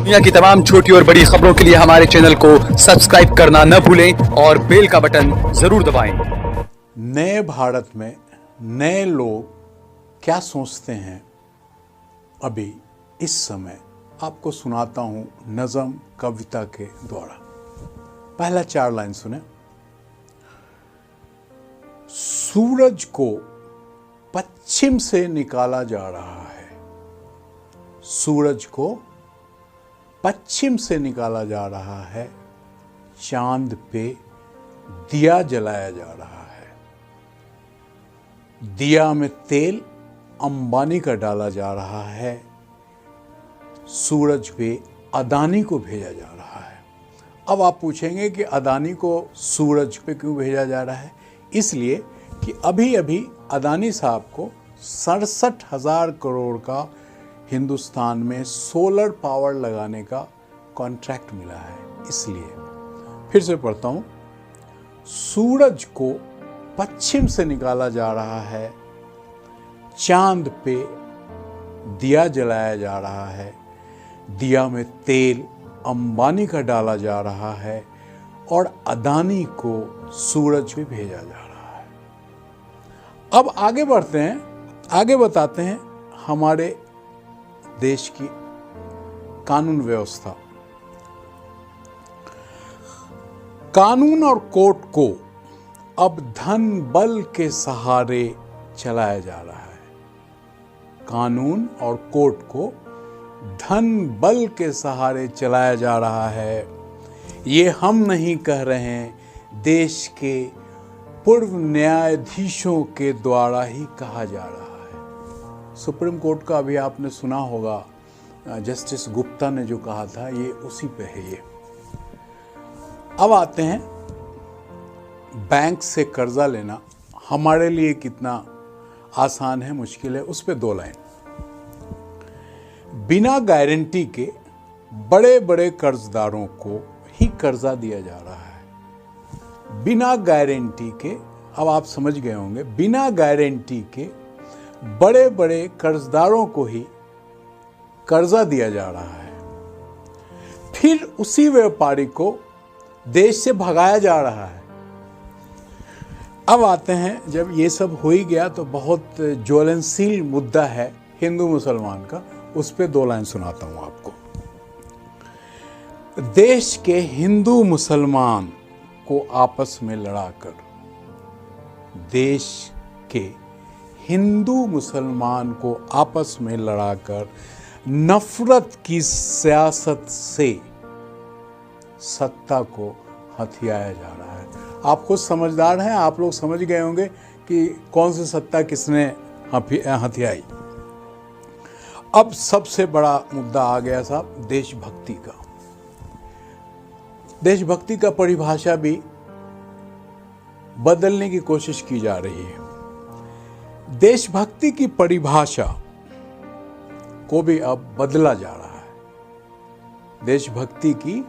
दुनिया की तमाम छोटी और बड़ी खबरों के लिए हमारे चैनल को सब्सक्राइब करना न भूलें और बेल का बटन जरूर दबाएं। नए भारत में नए लोग क्या सोचते हैं, अभी इस समय आपको सुनाता हूं नज़म कविता के द्वारा। पहला 4 लाइन सुने। सूरज को पश्चिम से निकाला जा रहा है, सूरज को पश्चिम से निकाला जा रहा है, चांद पे दिया जलाया जा रहा है, दिया में तेल अंबानी का डाला जा रहा है, सूरज पे अदानी को भेजा जा रहा है। अब आप पूछेंगे कि अदानी को सूरज पे क्यों भेजा जा रहा है? इसलिए कि अभी अभी अदानी साहब को 67,000 करोड़ का हिंदुस्तान में सोलर पावर लगाने का कॉन्ट्रैक्ट मिला है। इसलिए फिर से पढ़ता हूं, सूरज को पश्चिम से निकाला जा रहा है, चांद पे दिया जलाया जा रहा है, दिया में तेल अंबानी का डाला जा रहा है और अदानी को सूरज पे भेजा जा रहा है। अब आगे बढ़ते हैं, आगे बताते हैं हमारे देश की कानून व्यवस्था। कानून और कोर्ट को अब धन बल के सहारे चलाया जा रहा है। कानून और कोर्ट को धन बल के सहारे चलाया जा रहा है। ये हम नहीं कह रहे हैं, देश के पूर्व न्यायाधीशों के द्वारा ही कहा जा रहा है। सुप्रीम कोर्ट का अभी आपने सुना होगा, जस्टिस गुप्ता ने जो कहा था, ये उसी पे है ये। अब आते हैं, बैंक से कर्जा लेना हमारे लिए कितना आसान है, मुश्किल है, उस पे 2 लाइन। बिना गारंटी के बड़े बड़े कर्जदारों को ही कर्जा दिया जा रहा है। बिना गारंटी के, अब आप समझ गए होंगे, बिना गारंटी के बड़े बड़े कर्जदारों को ही कर्जा दिया जा रहा है। फिर उसी व्यापारी को देश से भगाया जा रहा है। अब आते हैं, जब ये सब हो ही गया तो बहुत ज्वलनशील मुद्दा है हिंदू मुसलमान का, उस पे 2 लाइन सुनाता हूं आपको। देश के हिंदू मुसलमान को आपस में लड़ाकर, देश के हिंदू मुसलमान को आपस में लड़ाकर नफरत की सियासत से सत्ता को हथियाया जा रहा है। आप खुद समझदार हैं, आप लोग समझ गए होंगे कि कौन सी सत्ता किसने हथियाई। अब सबसे बड़ा मुद्दा आ गया साहब, देशभक्ति का। देशभक्ति का परिभाषा भी बदलने की कोशिश की जा रही है। देशभक्ति की परिभाषा को भी अब बदला जा रहा है। देशभक्ति की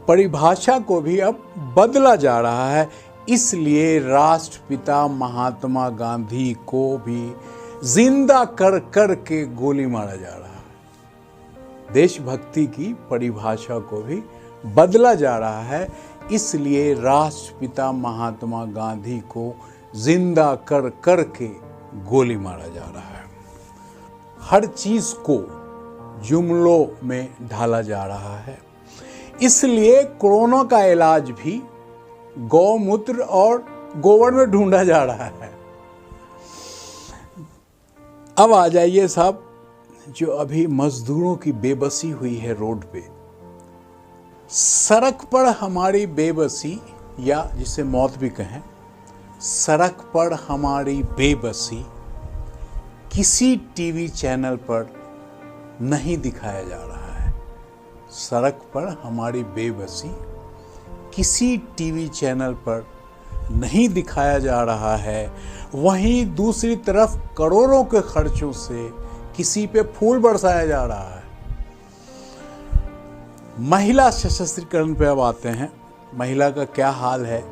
परिभाषा को भी अब बदला जा रहा है। इसलिए राष्ट्रपिता महात्मा गांधी को भी जिंदा कर कर के गोली मारा जा रहा है। देशभक्ति की परिभाषा को भी बदला जा रहा है। इसलिए राष्ट्रपिता महात्मा गांधी को जिंदा कर कर के गोली मारा जा रहा है। हर चीज को जुमलों में ढाला जा रहा है। इसलिए कोरोना का इलाज भी गौमूत्र और गोबर में ढूंढा जा रहा है। अब आ जाइए साहब, जो अभी मजदूरों की बेबसी हुई है रोड पे, सड़क पर हमारी बेबसी, या जिसे मौत भी कहें, सड़क पर हमारी बेबसी किसी टीवी चैनल पर नहीं दिखाया जा रहा है। सड़क पर हमारी बेबसी किसी टीवी चैनल पर नहीं दिखाया जा रहा है। वहीं दूसरी तरफ करोड़ों के खर्चों से किसी पे फूल बरसाया जा रहा है। महिला सशक्तिकरण पे अब आते हैं। महिला का क्या हाल है,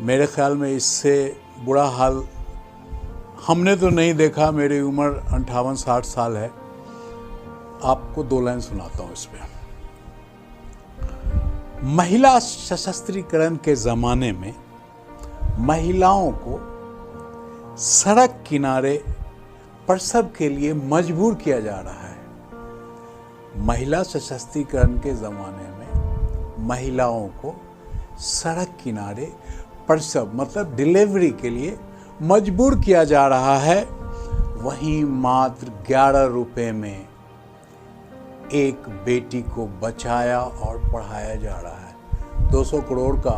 मेरे ख्याल में इससे बुरा हाल हमने तो नहीं देखा। मेरी उम्र 58-60 साल है, आपको 2 लाइन सुनाता हूं इसमें। महिला सशस्त्रीकरण के ज़माने में महिलाओं को सड़क किनारे प्रसव के लिए मजबूर किया जा रहा है। महिला सशस्त्रीकरण के ज़माने में महिलाओं को सड़क किनारे प्रसव मतलब डिलीवरी के लिए मजबूर किया जा रहा है। वहीं मात्र 11 रुपए में एक बेटी को बचाया और पढ़ाया जा रहा है। 200 करोड़ का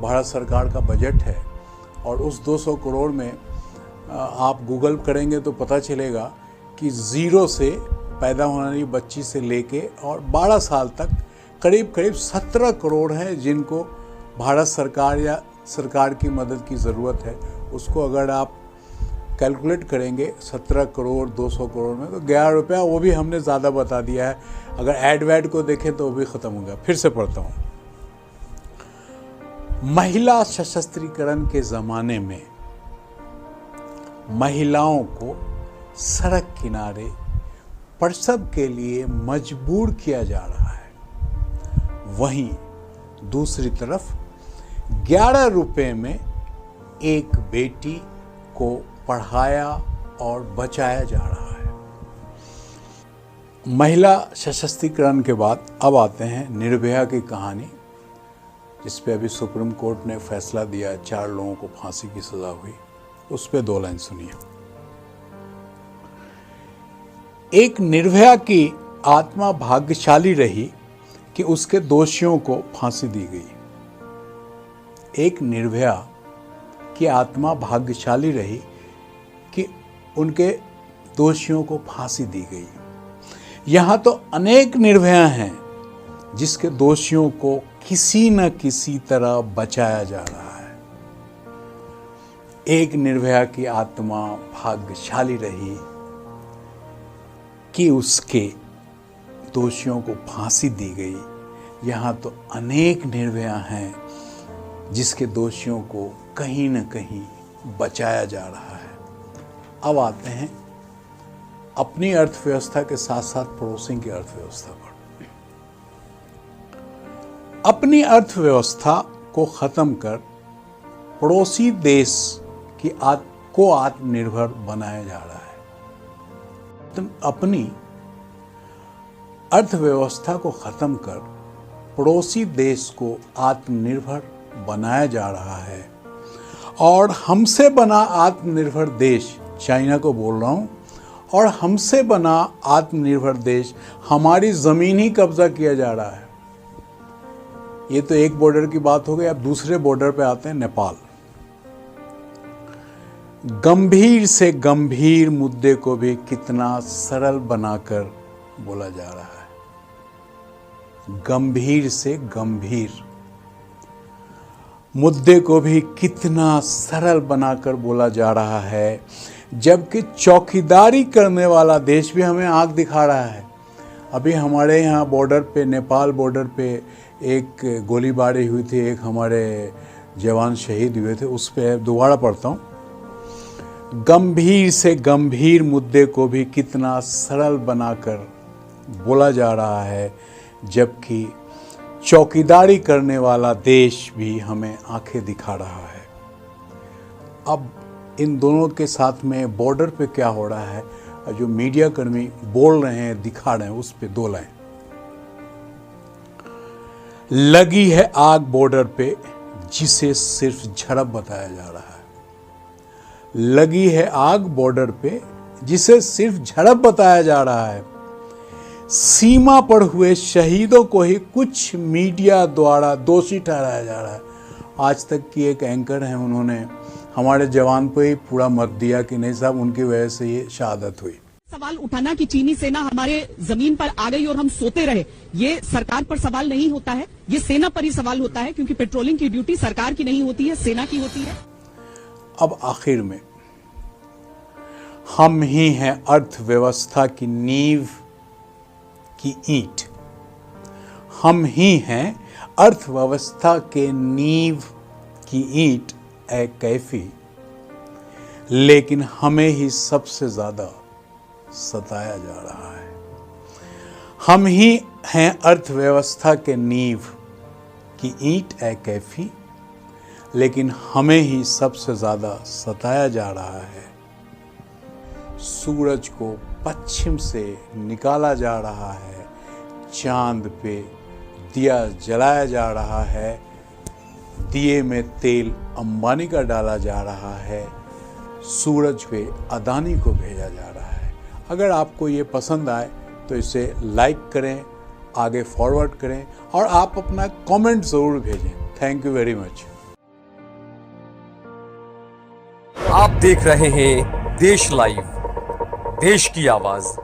भारत सरकार का बजट है और उस 200 करोड़ में आप गूगल करेंगे तो पता चलेगा कि ज़ीरो से पैदा होने वाली बच्ची से लेके और 12 साल तक करीब 17 करोड़ हैं जिनको भारत सरकार या सरकार की मदद की ज़रूरत है। उसको अगर आप कैलकुलेट करेंगे 17 करोड़ 200 करोड़ में तो 11 रुपया वो भी हमने ज़्यादा बता दिया है। अगर एड वैड को देखें तो वो भी ख़त्म हो गया। फिर से पढ़ता हूँ। महिला सशस्त्रीकरण के ज़माने में महिलाओं को सड़क किनारे प्रसव के लिए मजबूर किया जा रहा है। वहीं दूसरी तरफ 11 रुपए में एक बेटी को पढ़ाया और बचाया जा रहा है। महिला सशक्तिकरण के बाद अब आते हैं निर्भया की कहानी, जिस पे अभी सुप्रीम कोर्ट ने फैसला दिया, 4 लोगों को फांसी की सजा हुई। उस पे 2 लाइन सुनिए। एक निर्भया की आत्मा भाग्यशाली रही कि उसके दोषियों को फांसी दी गई। एक निर्भया की आत्मा भाग्यशाली रही कि उनके दोषियों को फांसी दी गई। यहाँ तो अनेक निर्भया हैं जिसके दोषियों को किसी न किसी तरह बचाया जा रहा है। एक निर्भया की आत्मा भाग्यशाली रही कि उसके दोषियों को फांसी दी गई। यहाँ तो अनेक निर्भया हैं जिसके दोषियों को कहीं न कहीं बचाया जा रहा है। अब आते हैं अपनी अर्थव्यवस्था के साथ साथ पड़ोसी की अर्थव्यवस्था पर। अपनी अर्थव्यवस्था को खत्म कर पड़ोसी देश को आत्मनिर्भर बनाया जा रहा है। अपनी अर्थव्यवस्था को खत्म कर पड़ोसी देश को आत्मनिर्भर बनाया जा रहा है और हमसे बना आत्मनिर्भर देश, चाइना को बोल रहा हूं, और हमसे बना आत्मनिर्भर देश हमारी जमीन ही कब्जा किया जा रहा है। ये तो एक बॉर्डर की बात हो गई। अब दूसरे बॉर्डर पे आते हैं, नेपाल। गंभीर से गंभीर मुद्दे को भी कितना सरल बनाकर बोला जा रहा है। गंभीर से गंभीर मुद्दे को भी कितना सरल बनाकर बोला जा रहा है, जबकि चौकीदारी करने वाला देश भी हमें आंख दिखा रहा है। अभी हमारे यहाँ बॉर्डर पे, नेपाल बॉर्डर पे एक गोलीबारी हुई थी, एक हमारे जवान शहीद हुए थे। उस पे दोबारा पढ़ता हूँ। गंभीर से गंभीर मुद्दे को भी कितना सरल बनाकर बोला जा रहा है, जबकि चौकीदारी करने वाला देश भी हमें आंखें दिखा रहा है। अब इन दोनों के साथ में बॉर्डर पे क्या हो रहा है, जो मीडिया कर्मी बोल रहे हैं, दिखा रहे हैं, उस पे 2 लाइन। लगी है आग बॉर्डर पे जिसे सिर्फ झड़प बताया जा रहा है। लगी है आग बॉर्डर पे जिसे सिर्फ झड़प बताया जा रहा है। सीमा पर हुए शहीदों को ही कुछ मीडिया द्वारा दोषी ठहराया जा रहा है। आज तक की एक एंकर हैं, उन्होंने हमारे जवान को ही पूरा मत दिया कि नहीं साहब, उनकी वजह से ये शहादत हुई। सवाल उठाना कि चीनी सेना हमारे जमीन पर आ गई और हम सोते रहे, ये सरकार पर सवाल नहीं होता है, ये सेना पर ही सवाल होता है, क्योंकि पेट्रोलिंग की ड्यूटी सरकार की नहीं होती है, सेना की होती है। अब आखिर में हम ही हैं अर्थव्यवस्था की नींव की ईंट। हम ही हैं अर्थव्यवस्था के नींव की ईंट ए कैफी, लेकिन हमें ही सबसे ज्यादा सताया जा रहा है। हम ही हैं अर्थव्यवस्था के नींव की ईंट ए कैफी, लेकिन हमें ही सबसे ज़्यादा सताया जा रहा है। सूरज को पश्चिम से निकाला जा रहा है, चांद पे दिया जलाया जा रहा है, दिए में तेल अंबानी का डाला जा रहा है, सूरज पे अदानी को भेजा जा रहा है। अगर आपको ये पसंद आए तो इसे लाइक करें, आगे फॉरवर्ड करें और आप अपना कमेंट ज़रूर भेजें। Thank you very much. आप देख रहे हैं देश लाइव, देश की आवाज